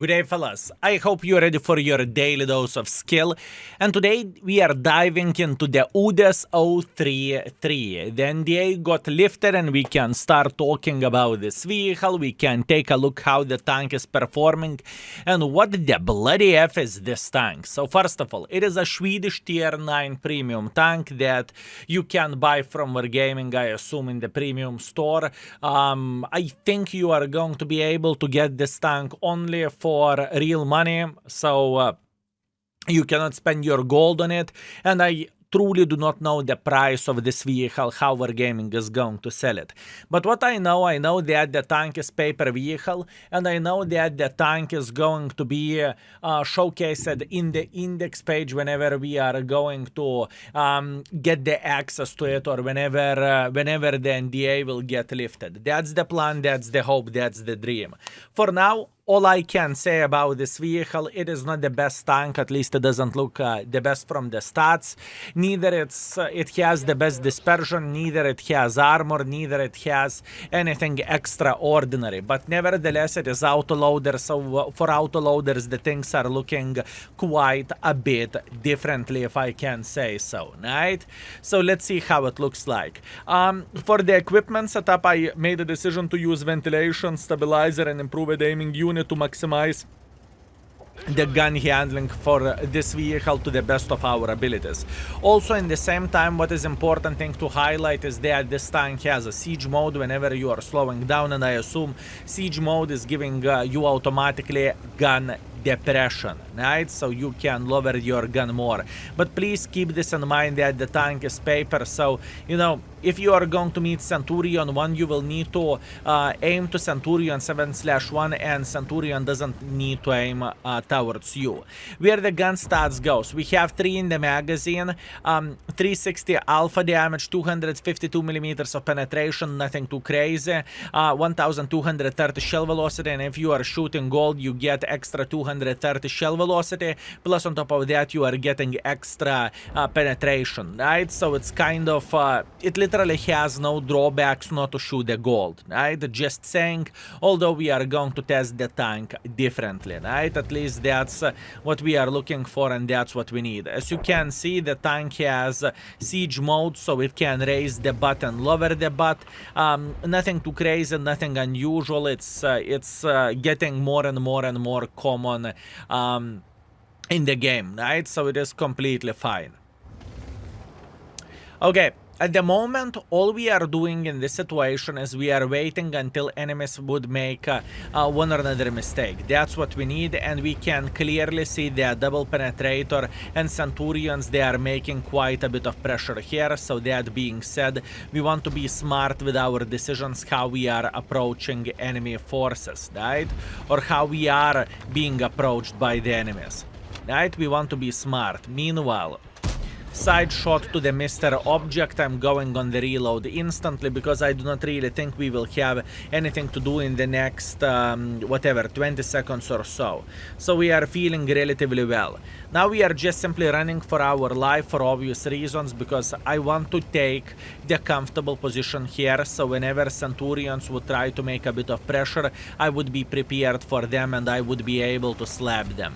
Good day, fellas. I hope you're ready for your daily dose of skill. And today we are diving into the UDES 033. The NDA got lifted and we can start talking about this vehicle. We can take a look how the tank is performing and what the bloody F is this tank. So first of all, it is a Swedish tier 9 premium tank that you can buy from Wargaming, I assume, in the premium store. I think you are going to be able to get this tank only for real money, so you cannot spend your gold on it, and I truly do not know the price of this vehicle, how Wargaming is going to sell it. But what I know that the tank is paper vehicle, and I know that the tank is going to be showcased in the index page whenever we are going to get the access to it, or whenever the NDA will get lifted. That's the plan, that's the hope, that's the dream. For now, all I can say about this vehicle, it is not the best tank, at least it doesn't look the best from the stats. Neither it has the best dispersion, neither it has armor, neither it has anything extraordinary. But nevertheless, it is autoloader, so for autoloaders the things are looking quite a bit differently, if I can say so, right? So let's see how it looks like. For the equipment setup, I made a decision to use ventilation, stabilizer, and improved aiming unit to maximize the gun handling for this vehicle to the best of our abilities. Also, in the same time, what is important thing to highlight is that this tank has a siege mode whenever you are slowing down, and I assume siege mode is giving you automatically gun depression, right? So you can lower your gun more. But please keep this in mind that the tank is paper, so you know, if you are going to meet Centurion 1, you will need to aim to Centurion 7/1, and Centurion doesn't need to aim towards you. Where the gun stats goes, we have 3 in the magazine, 360 alpha damage, 252 millimeters of penetration, nothing too crazy, 1230 shell velocity, and if you are shooting gold, you get extra 230 shell velocity, plus on top of that you are getting extra penetration, right? So it's kind of, it literally has no drawbacks not to shoot the gold, right? Just saying, although we are going to test the tank differently, right? At least that's what we are looking for, and that's what we need. As you can see, the tank has siege mode, so it can raise the butt and lower the butt. Nothing too crazy, nothing unusual. It's getting more and more common in the game, right? So it is completely fine. Okay. At the moment, all we are doing in this situation is we are waiting until enemies would make one or another mistake. That's what we need, and we can clearly see the double penetrator and Centurions, they are making quite a bit of pressure here. So that being said, we want to be smart with our decisions, how we are approaching enemy forces, right? Or how we are being approached by the enemies, right? We want to be smart. Meanwhile, side shot to the Mr. Object. I'm going on the reload instantly because I do not really think we will have anything to do in the next, whatever, 20 seconds or so. So we are feeling relatively well. Now we are just simply running for our life for obvious reasons, because I want to take the comfortable position here, so whenever Centurions would try to make a bit of pressure, I would be prepared for them and I would be able to slap them.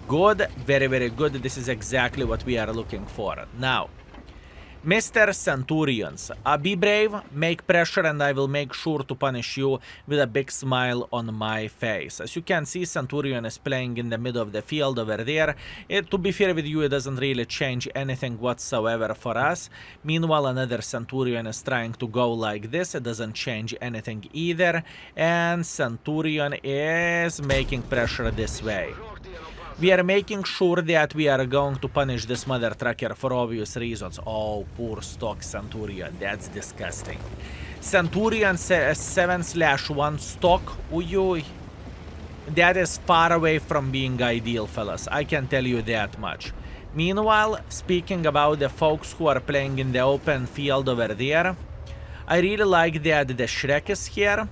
Good, very, very good. This is exactly what we are looking for. Now, Mr. Centurions, be brave, make pressure, and I will make sure to punish you with a big smile on my face. As you can see, Centurion is playing in the middle of the field over there. To be fair with you, it doesn't really change anything whatsoever for us. Meanwhile, another Centurion is trying to go like this. It doesn't change anything either. And Centurion is making pressure this way. We are making sure that we are going to punish this mother trucker for obvious reasons. Oh, poor stock Centurion. That's disgusting. Centurion 7/1 stock. Uyuy. That is far away from being ideal, fellas. I can tell you that much. Meanwhile, speaking about the folks who are playing in the open field over there, I really like that the Shrek is here.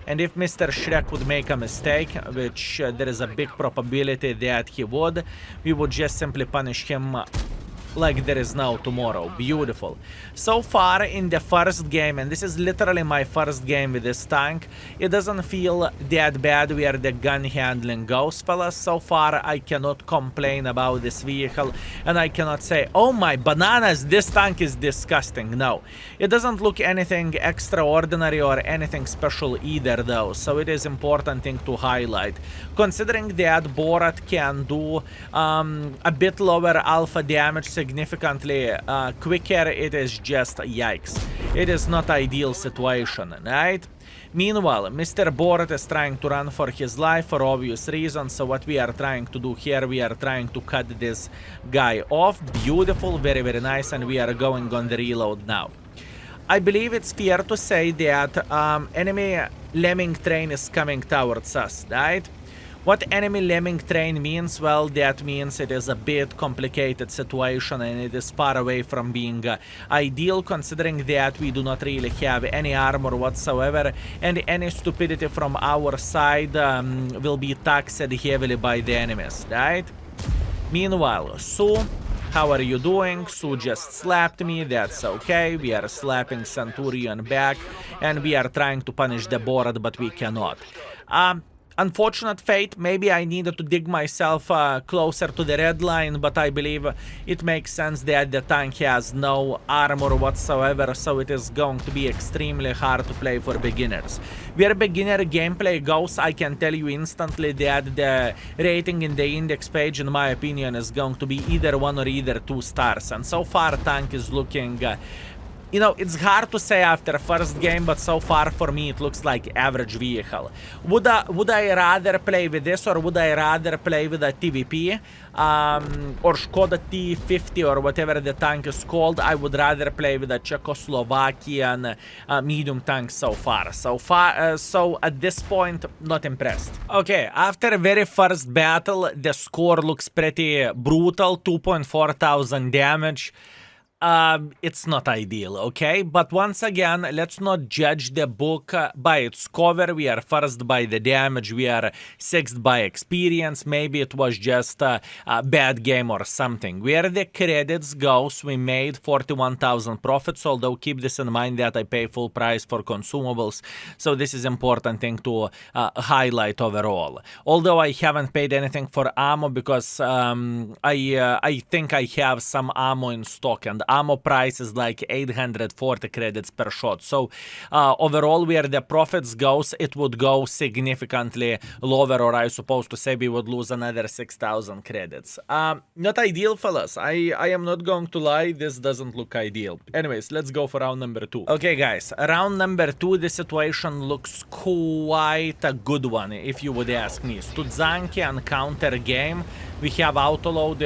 And if Mr. Shrek would make a mistake, which there is a big probability that he would, we would just simply punish him like there is no tomorrow. Beautiful. So far in the first game, and this is literally my first game with this tank, it doesn't feel that bad where the gun handling goes, fellas. So far I cannot complain about this vehicle, and I cannot say, oh my bananas, this tank is disgusting. No, it doesn't look anything extraordinary or anything special either though, so it is important thing to highlight. Considering that Borat can do a bit lower alpha damage significantly quicker, it is just yikes. It is not ideal situation, right? Meanwhile, Mr. Borat is trying to run for his life for obvious reasons, so what we are trying to do here, we are trying to cut this guy off. Beautiful, very, very nice, and we are going on the reload now. I believe it's fair to say that enemy lemming train is coming towards us, right? What enemy lemming train means? Well, that means it is a bit complicated situation and it is far away from being ideal, considering that we do not really have any armor whatsoever, and any stupidity from our side will be taxed heavily by the enemies, right? Meanwhile, Sue, how are you doing? Sue just slapped me, that's okay. We are slapping Centurion back, and we are trying to punish the Borat, but we cannot. Unfortunate fate, maybe I needed to dig myself closer to the red line, but I believe it makes sense that the tank has no armor whatsoever, so it is going to be extremely hard to play for beginners. Where beginner gameplay goes, I can tell you instantly that the rating in the index page, in my opinion, is going to be either 1 or either 2 stars, and so far tank is looking... you know, it's hard to say after first game, but so far for me it looks like average vehicle. Would I rather play with this, or would I rather play with a TVP or Skoda T50 or whatever the tank is called? I would rather play with a Czechoslovakian medium tank so far. So at this point, not impressed. Okay, after very first battle, the score looks pretty brutal, 2.4 thousand damage. It's not ideal, okay? But once again, let's not judge the book by its cover. We are first by the damage, we are sixth by experience. Maybe it was just a bad game or something. Where the credits goes, we made 41,000 profits, although keep this in mind that I pay full price for consumables, so this is important thing to highlight overall. Although I haven't paid anything for ammo because I think I have some ammo in stock, and ammo price is like 840 credits per shot. So overall, where the profits goes, it would go significantly lower, or I suppose to say we would lose another 6,000 credits. Not ideal, fellas. I am not going to lie, this doesn't look ideal. Anyways, let's go for round number 2. Okay, guys, round number 2, the situation looks quite a good one, if you would ask me. Studzianki and counter game. We have autoload,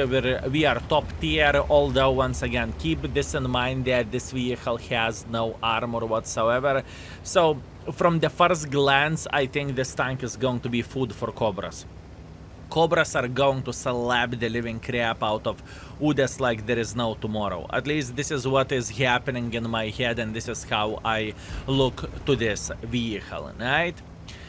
we are top tier, although once again, keep this in mind that this vehicle has no armor whatsoever. So from the first glance, I think this tank is going to be food for Cobras. Cobras are going to slap the living crap out of UDES like there is no tomorrow. At least this is what is happening in my head, and this is how I look to this vehicle, right?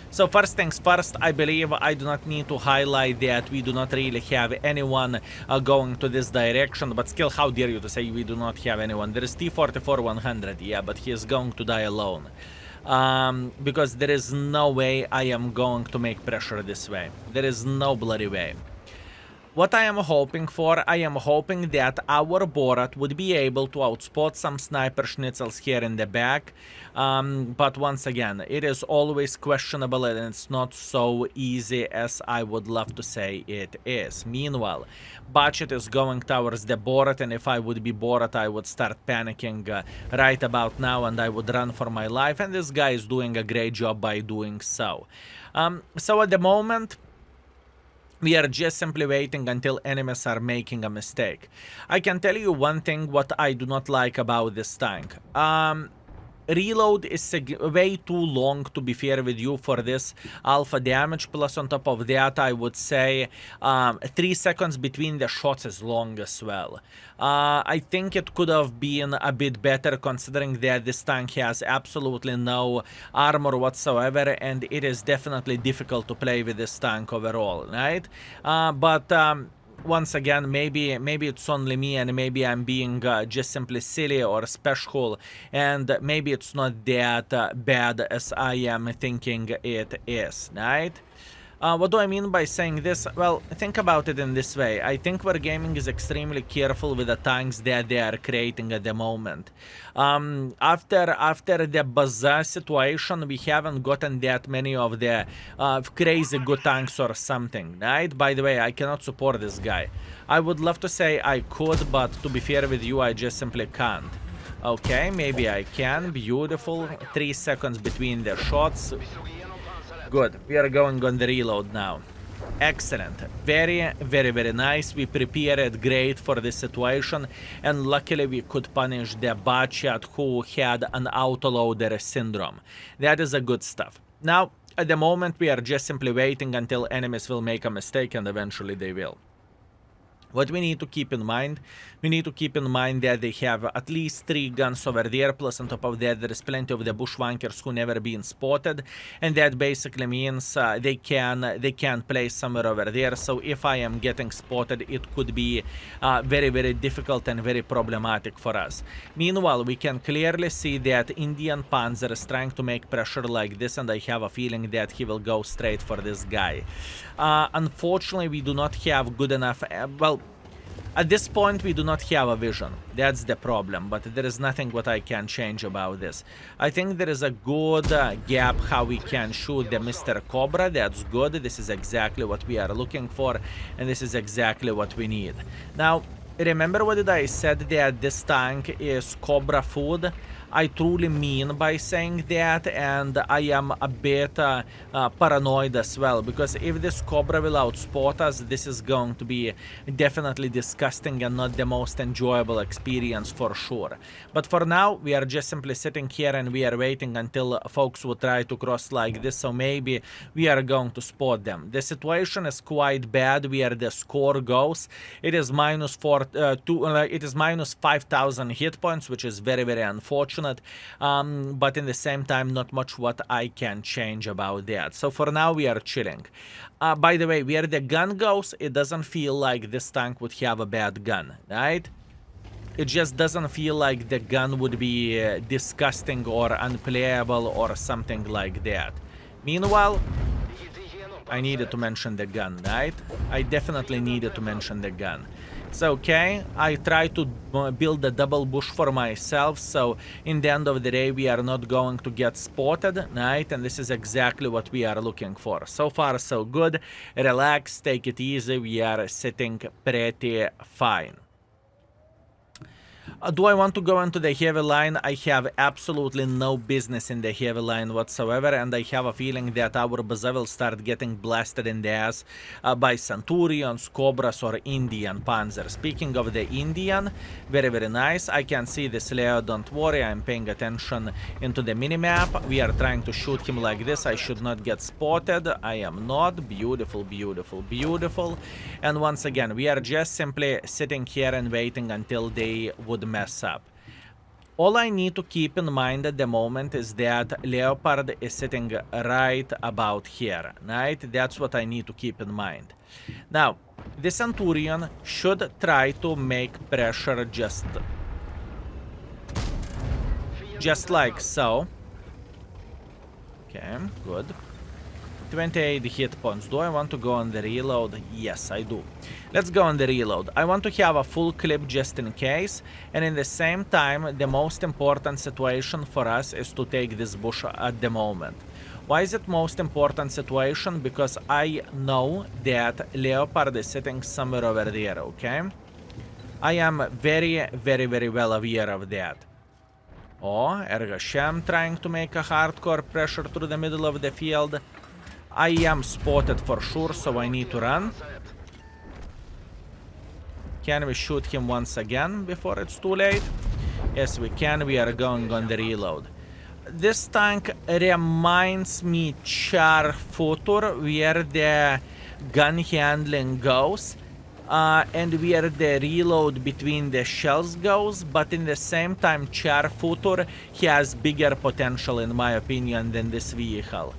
So first things first, I believe I do not need to highlight that we do not really have anyone going to this direction, but still, how dare you to say we do not have anyone. There is T-44-100, yeah, but he is going to die alone. Because there is no way I am going to make pressure this way. There is no bloody way. What I am hoping for, I am hoping that our Borat would be able to outspot some sniper schnitzels here in the back. But once again, it is always questionable, and it's not so easy as I would love to say it is. Meanwhile, budget is going towards the Borat, and if I would be Borat, I would start panicking right about now, and I would run for my life, and this guy is doing a great job by doing so. So at the moment, we are just simply waiting until enemies are making a mistake. I can tell you one thing what I do not like about this tank. Reload is way too long, to be fair with you, for this alpha damage. Plus on top of that, I would say 3 seconds between the shots is long as well. I think it could have been a bit better, considering that this tank has absolutely no armor whatsoever, and it is definitely difficult to play with this tank overall, right? But once again, maybe it's only me, and maybe I'm being just simply silly or special, and maybe it's not that bad as I am thinking it is, right? What do I mean by saying this? Well, think about it in this way. I think Wargaming is extremely careful with the tanks that they are creating at the moment. After the bazaar situation, we haven't gotten that many of the crazy good tanks or something, right? By the way, I cannot support this guy. I would love to say I could, but to be fair with you, I just simply can't. Okay, maybe I can. Beautiful. 3 seconds between the shots. Good. We are going on the reload now. Excellent. Very, very, very nice. We prepared great for this situation, and luckily we could punish the botchat who had an autoloader syndrome. That is a good stuff. Now, at the moment, we are just simply waiting until enemies will make a mistake, and eventually they will. What we need to keep in mind, that they have at least 3 guns over there, plus on top of that there is plenty of the bushwankers who never been spotted, and that basically means they can play somewhere over there. So if I am getting spotted, it could be very, very difficult and very problematic for us. Meanwhile, we can clearly see that Indian Panzer is trying to make pressure like this, and I have a feeling that he will go straight for this guy. Unfortunately, we do not have good enough, well, at this point we do not have a vision. That's the problem, but there is nothing what I can change about this. I think there is a good gap how we can shoot the Mr. Cobra. That's good. This is exactly what we are looking for, and this is exactly what we need. Now, remember what did I said that this tank is Cobra food? I truly mean by saying that, and I am a bit paranoid as well, because if this Cobra will outspot us, this is going to be definitely disgusting and not the most enjoyable experience for sure. But for now, we are just simply sitting here and we are waiting until folks will try to cross like this, so maybe we are going to spot them. The situation is quite bad where the score goes. It is minus 5,000 hit points, which is very, very unfortunate. But in the same time, not much what I can change about that. So for now, we are chilling. By the way, where the gun goes, it doesn't feel like this tank would have a bad gun, right? It just doesn't feel like the gun would be disgusting or unplayable or something like that. Meanwhile, I needed to mention the gun, right? I definitely needed to mention the gun. It's okay. I try to build a double bush for myself, so in the end of the day we are not going to get spotted, right? And this is exactly what we are looking for. So far so good. Relax, take it easy. We are sitting pretty fine. Do I want to go into the heavy line? I have absolutely no business in the heavy line whatsoever, and I have a feeling that our bazaar will start getting blasted in the ass by Centurions, Cobras, or Indian Panzer. Speaking of the Indian, very, very nice. I can see this Leo, don't worry, I'm paying attention into the minimap. We are trying to shoot him like this. I should not get spotted. I am not. Beautiful, beautiful, beautiful. And once again, we are just simply sitting here and waiting until they would mess up. All I need to keep in mind at the moment is that Leopard is sitting right about here, right? That's what I need to keep in mind. Now, the Centurion should try to make pressure just like so. Okay, good. 28 hit points. Do I want to go on the reload? Yes, I do. Let's go on the reload. I want to have a full clip just in case, and in the same time, the most important situation for us is to take this bush at the moment. Why is it most important situation? Because I know that Leopard is sitting somewhere over there, okay? I am very, very, very well aware of that. Oh, Ergashem trying to make a hardcore pressure through the middle of the field. I am spotted for sure, so I need to run. Can we shoot him once again before it's too late? Yes, we can. We are going on the reload. This tank reminds me Char Futur, where the gun handling goes, and where the reload between the shells goes, but in the same time Char Futur has bigger potential in my opinion than this vehicle.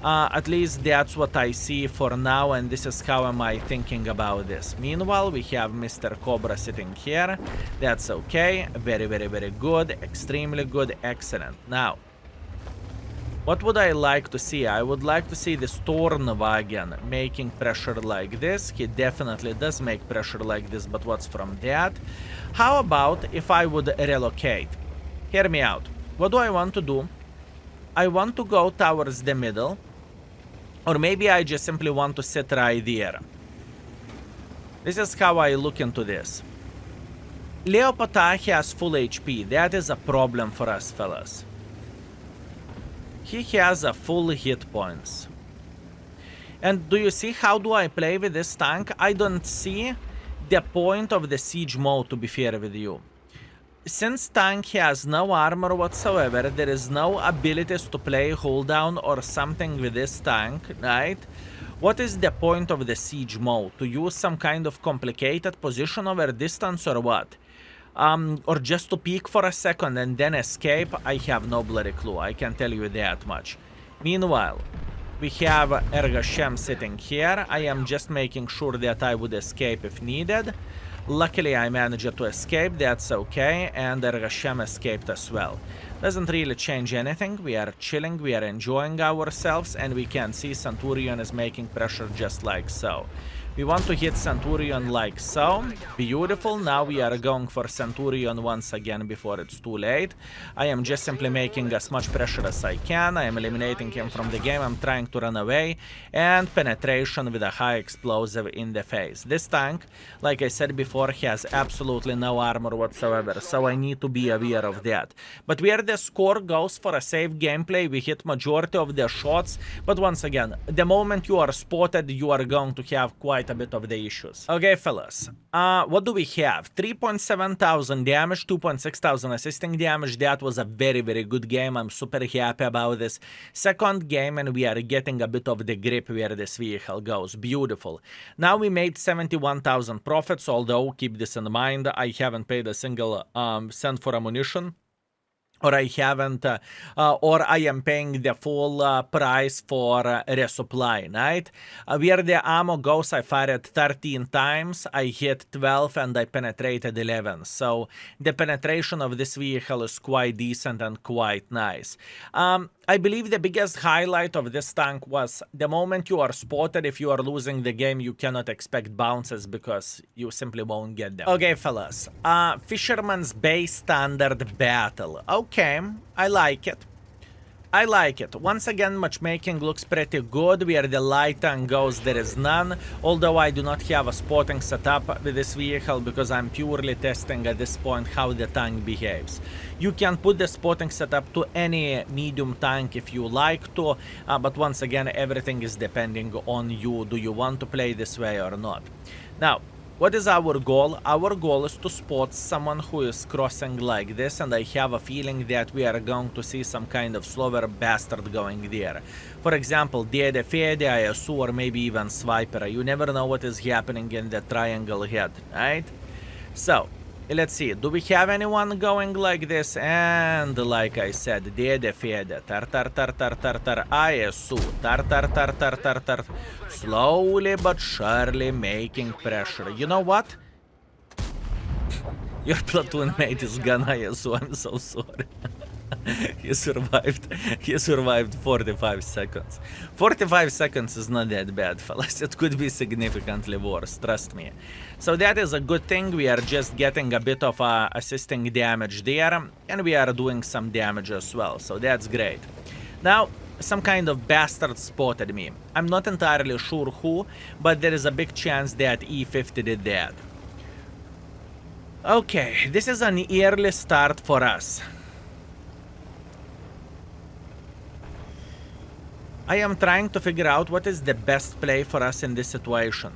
At least that's what I see for now, and this is how am I thinking about this. Meanwhile, we have Mr. Cobra sitting here. That's okay. Very, very, very good. Extremely good. Excellent. Now, what would I like to see? I would like to see the Stornwagen making pressure like this. He definitely does make pressure like this, but what's from that? How about if I would relocate? Hear me out. What do I want to do? I want to go towards the middle. Or maybe I just simply want to sit right there. This is how I look into this. Leopata has full HP. That is a problem for us, fellas. He has a full hit points. And do you see how do I play with this tank? I don't see the point of the siege mode, to be fair with you. Since tank has no armor whatsoever, there is no abilities to play hold down or something with this tank, right? What is the point of the siege mode? To use some kind of complicated position over distance or what? Or just to peek for a second and then escape? I have no bloody clue, I can tell you that much. Meanwhile, we have Ergashem sitting here. I am just making sure that I would escape if needed. Luckily, I managed to escape, that's okay, and Ergashem escaped as well. Doesn't really change anything, we are chilling, we are enjoying ourselves, and we can see Centurion is making pressure just like so. We want to hit Centurion like so. Beautiful. Now we are going for Centurion once again before it's too late. I am just simply making as much pressure as I can. I am eliminating him from the game. I'm trying to run away. And penetration with a high explosive in the face. This tank, like I said before, has absolutely no armor whatsoever. So I need to be aware of that. But where the score goes for a safe gameplay, we hit majority of the shots. But once again, the moment you are spotted, you are going to have quite a bit of the issues. Okay, fellas. What do we have? 3.7 thousand damage, 2.6 thousand assisting damage. That was a very, very good game. I'm super happy about this. Second game, and we are getting a bit of the grip where this vehicle goes. Beautiful. Now we made 71,000 profits, although keep this in mind, I haven't paid a single cent for ammunition. Or I haven't, or I am paying the full price for resupply, right? Where the ammo goes, I fired 13 times, I hit 12 and I penetrated 11. So the penetration of this vehicle is quite decent and quite nice. I believe the biggest highlight of this tank was the moment you are spotted. If you are losing the game, you cannot expect bounces because you simply won't get them. Okay, fellas. Fisherman's base standard battle. Okay, I like it. I like it. Once again, matchmaking looks pretty good. Where the light tank goes, there is none. Although I do not have a spotting setup with this vehicle because I'm purely testing at this point how the tank behaves. You can put the spotting setup to any medium tank if you like to, but once again, everything is depending on you. Do you want to play this way or not? Now, what is our goal? Our goal is to spot someone who is crossing like this, and I have a feeling that we are going to see some kind of slower bastard going there. For example, Dede Fede, ISU, or maybe even Swiper. You never know what is happening in the triangle head, right? So, let's see, do we have anyone going like this? And like I said, Dede Fede, tar tar tar tar tar tar, ISU, tar tar tar tar tar tar, slowly but surely making pressure. You know what? Your platoon mate is gone, ISU, I'm so sorry. He survived 45 seconds. 45 seconds is not that bad, fellas. It could be significantly worse, trust me. So that is a good thing. We are just getting a bit of assisting damage there, and we are doing some damage as well, so that's great. Now, some kind of bastard spotted me. I'm not entirely sure who, but there is a big chance that E50 did that. Okay, this is an early start for us. I am trying to figure out what is the best play for us in this situation.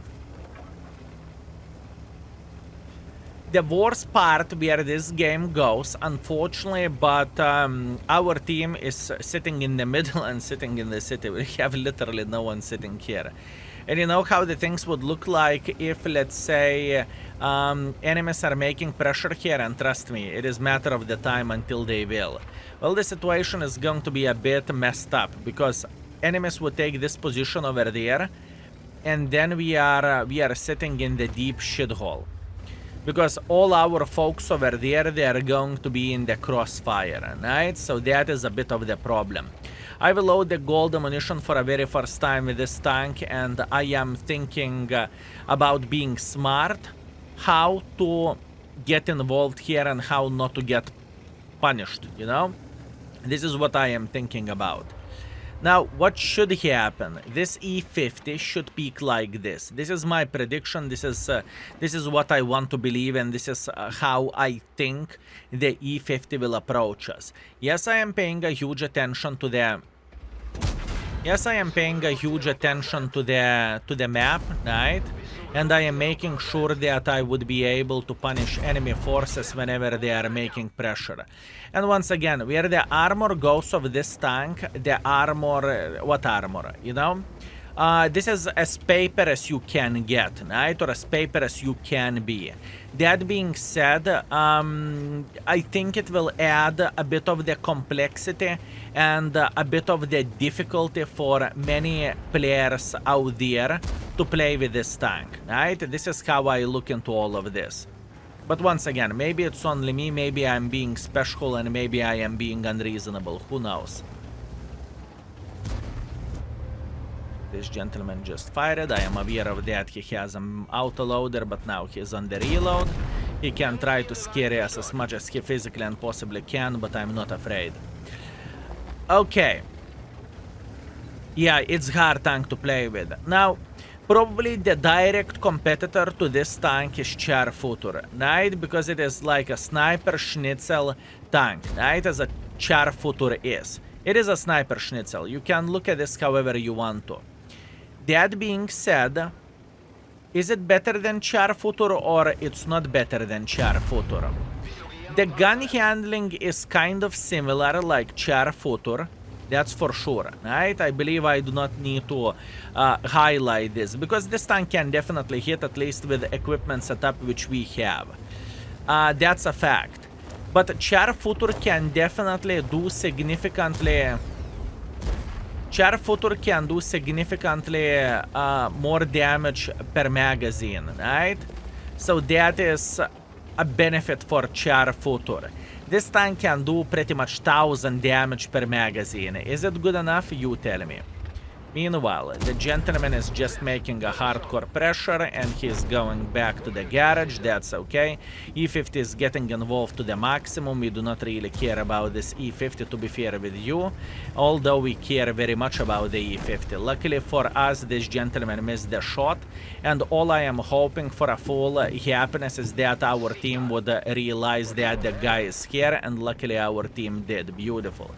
The worst part where this game goes, unfortunately, but our team is sitting in the middle and sitting in the city. We have literally no one sitting here. And you know how the things would look like if, let's say, enemies are making pressure here, and trust me, it is a matter of the time until they will. Well, the situation is going to be a bit messed up, because enemies would take this position over there, and then we are sitting in the deep shithole. Because all our folks over there, they are going to be in the crossfire, right? So that is a bit of the problem. I will load the gold ammunition for a very first time with this tank, and I am thinking about being smart, how to get involved here and how not to get punished, you know? This is what I am thinking about. Now, what should happen? This E50 should peak like this. This is my prediction. This is what I want to believe, and this is how I think the E50 will approach us. Yes, I am paying a huge attention to the. Yes, I am paying a huge attention to the map, right? And I am making sure that I would be able to punish enemy forces whenever they are making pressure. And once again, where the armor goes of this tank, the armor, what armor, you know? This is as paper as you can get, right? Or as paper as you can be. That being said, I think it will add a bit of the complexity and a bit of the difficulty for many players out there to play with this tank, right? This is how I look into all of this. But once again, maybe it's only me, maybe I'm being special, and maybe I am being unreasonable, who knows? This gentleman just fired. I am aware of that. He has an autoloader, but now he's on the reload. He can try to scare us as much as he physically and possibly can, but I'm not afraid. Okay. Yeah, it's hard tank to play with. Now, probably the direct competitor to this tank is Charfutur, right? Because it is like a sniper schnitzel tank, right? As a Charfutur is. It is a sniper schnitzel. You can look at this however you want to. That being said, is it better than Charfutur or it's not better than Charfutur? The gun handling is kind of similar like Charfutur, that's for sure, right? I believe I do not need to highlight this, because this tank can definitely hit, at least with the equipment setup which we have. That's a fact. But Charfutur can definitely do significantly... Charfutur can do significantly more damage per magazine, right? So that is a benefit for Charfutur. This tank can do pretty much 1000 damage per magazine. Is it good enough? You tell me. Meanwhile, the gentleman is just making a hardcore pressure and he's going back to the garage. That's okay. E50 is getting involved to the maximum. We do not really care about this E50, to be fair with you, although we care very much about the E50. Luckily for us, this gentleman missed the shot, and all I am hoping for a full happiness is that our team would realize that the guy is here, and luckily our team did. Beautiful.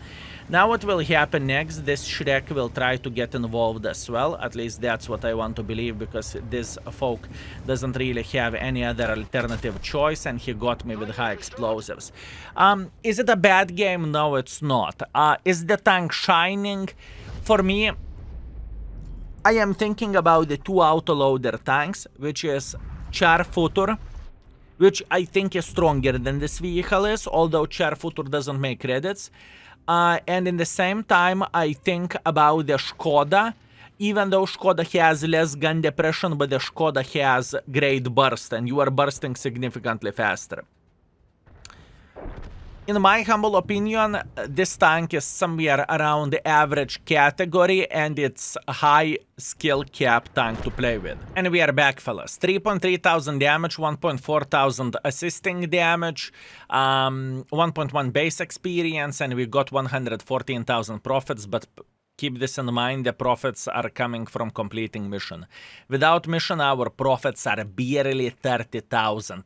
Now what will happen next? This Shrek will try to get involved as well. At least that's what I want to believe, because this folk doesn't really have any other alternative choice, and he got me with high explosives. Is it a bad game? No, it's not. Is the tank shining? For me, I am thinking about the two autoloader tanks, which is Charfutur, which I think is stronger than this vehicle is, although Charfutur doesn't make credits. And in the same time, I think about the Skoda, even though Skoda has less gun depression, but the Skoda has great burst, and you are bursting significantly faster. In my humble opinion, this tank is somewhere around the average category, and it's a high skill cap tank to play with. And we are back, fellas. 3.3 thousand damage, 1.4 thousand assisting damage, 1.1 base experience, and we got 114,000 profits, but keep this in mind, the profits are coming from completing mission. Without mission, our profits are barely 30,000.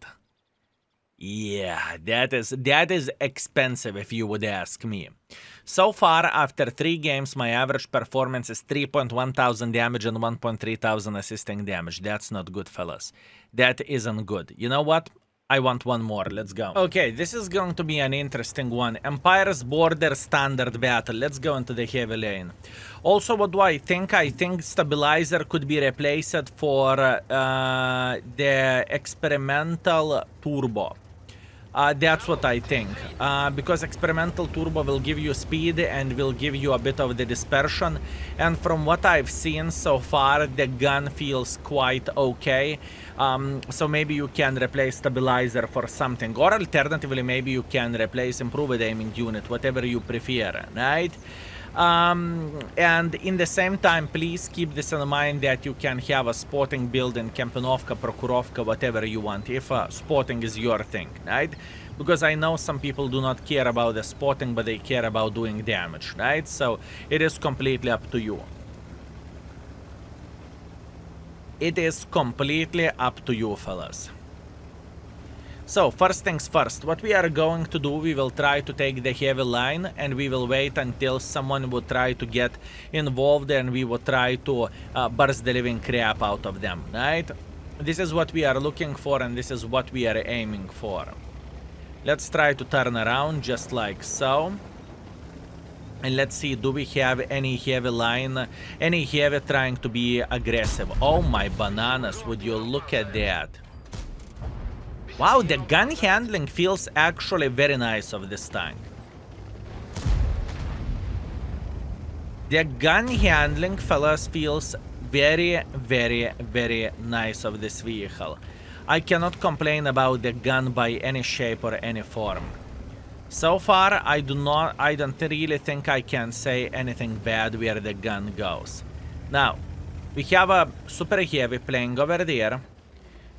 Yeah, that is expensive if you would ask me. So far, after 3 games, my average performance is 3.1 thousand damage and 1.3 thousand assisting damage. That's not good, fellas. That isn't good. You know what? I want one more. Let's go. Okay, this is going to be an interesting one. Empire's Border Standard Battle. Let's go into the heavy lane. Also, what do I think? I think Stabilizer could be replaced for the Experimental Turbo. That's what I think. Because experimental turbo will give you speed and will give you a bit of the dispersion. And from what I've seen so far, the gun feels quite okay. So maybe you can replace stabilizer for something. Or alternatively, maybe you can replace improved aiming unit, whatever you prefer, right? And in the same time, please keep this in mind that you can have a spotting build in Kempenovka, Prokurovka, whatever you want, if spotting is your thing, right? Because I know some people do not care about the spotting, but they care about doing damage, right? So it is completely up to you. It is completely up to you, fellas. So, first things first, what we are going to do, we will try to take the heavy line and we will wait until someone will try to get involved and we will try to burst the living crap out of them, right? This is what we are looking for and this is what we are aiming for. Let's try to turn around just like so. And let's see, do we have any heavy line, any heavy trying to be aggressive? Oh my bananas, would you look at that? Wow, the gun handling feels actually very nice of this tank. The gun handling, fellas, feels very, very, very nice of this vehicle. I cannot complain about the gun by any shape or any form. So far, I don't really think I can say anything bad where the gun goes. Now, we have a super heavy playing over there.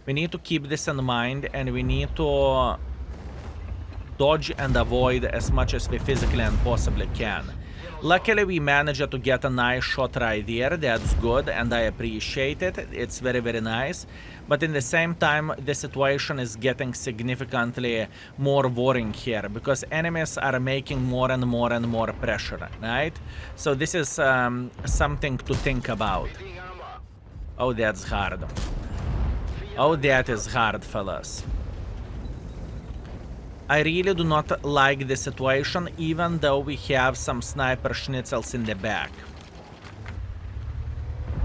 We need to keep this in mind and we need to dodge and avoid as much as we physically and possibly can. Luckily, we managed to get a nice shot right there. That's good and I appreciate it. It's very, very nice. But in the same time, the situation is getting significantly more worrying here because enemies are making more and more and more pressure, right? So this is something to think about. Oh, that's hard. Oh, that is hard, fellas. I really do not like the situation, even though we have some sniper schnitzels in the back.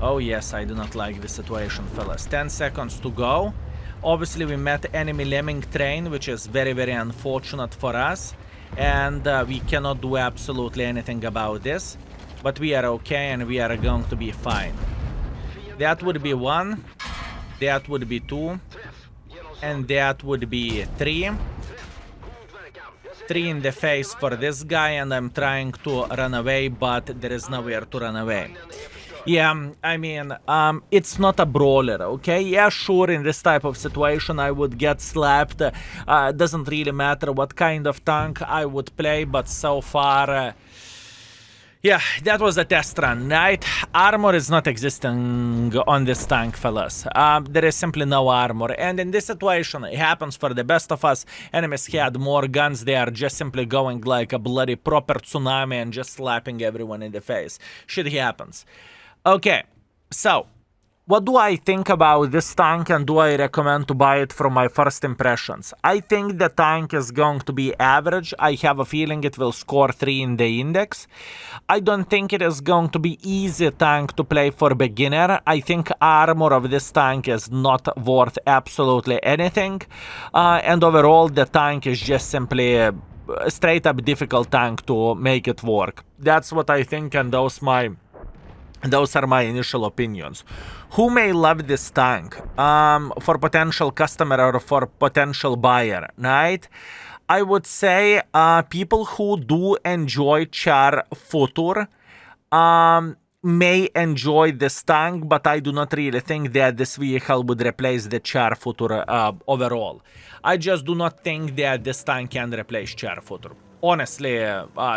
Oh yes, I do not like the situation, fellas. 10 seconds to go. Obviously, we met enemy lemming train, which is very, very unfortunate for us. And we cannot do absolutely anything about this. But we are okay and we are going to be fine. That would be 1. That would be 2. And that would be 3. 3 in the face for this guy, and I'm trying to run away, but there is nowhere to run away. Yeah, I mean, it's not a brawler, okay? Yeah, sure, in this type of situation I would get slapped. Doesn't really matter what kind of tank I would play, but so far... yeah, that was a test run, right? Armor is not existing on this tank, fellas. There is simply no armor. And in this situation, it happens for the best of us. Enemies had more guns. They are just simply going like a bloody proper tsunami and just slapping everyone in the face. Shit happens. Okay, so... what do I think about this tank and do I recommend to buy it from my first impressions? I think the tank is going to be average. I have a feeling it will score 3 in the index. I don't think it is going to be easy tank to play for beginner. I think armor of this tank is not worth absolutely anything. And overall the tank is just simply a straight up difficult tank to make it work. That's what I think, and those are my initial opinions. Who may love this tank? For potential customer or for potential buyer, right? I would say people who do enjoy Char Futur may enjoy this tank, but I do not really think that this vehicle would replace the Char Futur overall. I just do not think that this tank can replace Char Futur. Honestly,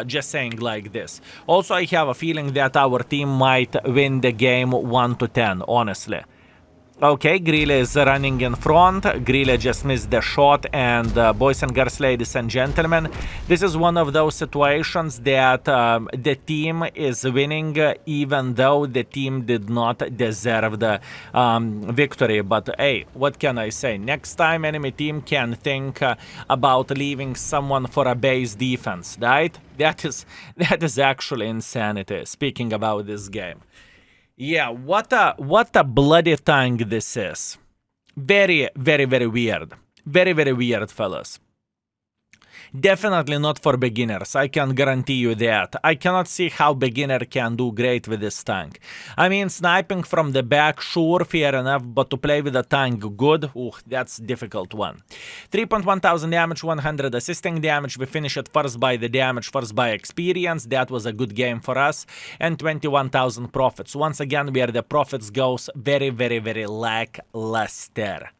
just saying like this. Also, I have a feeling that our team might win the game 1-10, honestly. Okay, Grille is running in front. Grille just missed the shot, and boys and girls, ladies and gentlemen, this is one of those situations that the team is winning even though the team did not deserve the victory. But hey, what can I say? Next time enemy team can think about leaving someone for a base defense, right? That is actually insanity, speaking about this game. Yeah, what a bloody tank this is. Very, very, very weird. Very, very weird, fellas. Definitely not for beginners, I can guarantee you that. I cannot see how beginner can do great with this tank. I mean, sniping from the back, sure, fair enough, but to play with a tank good, that's difficult one. 3.1 thousand damage, 100 assisting damage, we finish it first by the damage, first by experience, that was a good game for us, and 21,000 profits. Once again, where the profits goes very, very, very lackluster.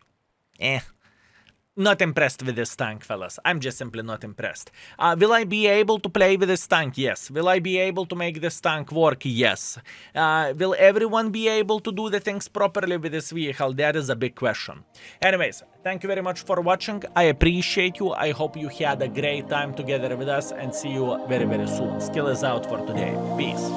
Not impressed with this tank, fellas. I'm just simply not impressed. Will I be able to play with this tank? Yes. Will I be able to make this tank work? Yes. Will everyone be able to do the things properly with this vehicle? That is a big question. Anyways, thank you very much for watching. I appreciate you. I hope you had a great time together with us, and see you very, very soon. Skill is out for today. Peace.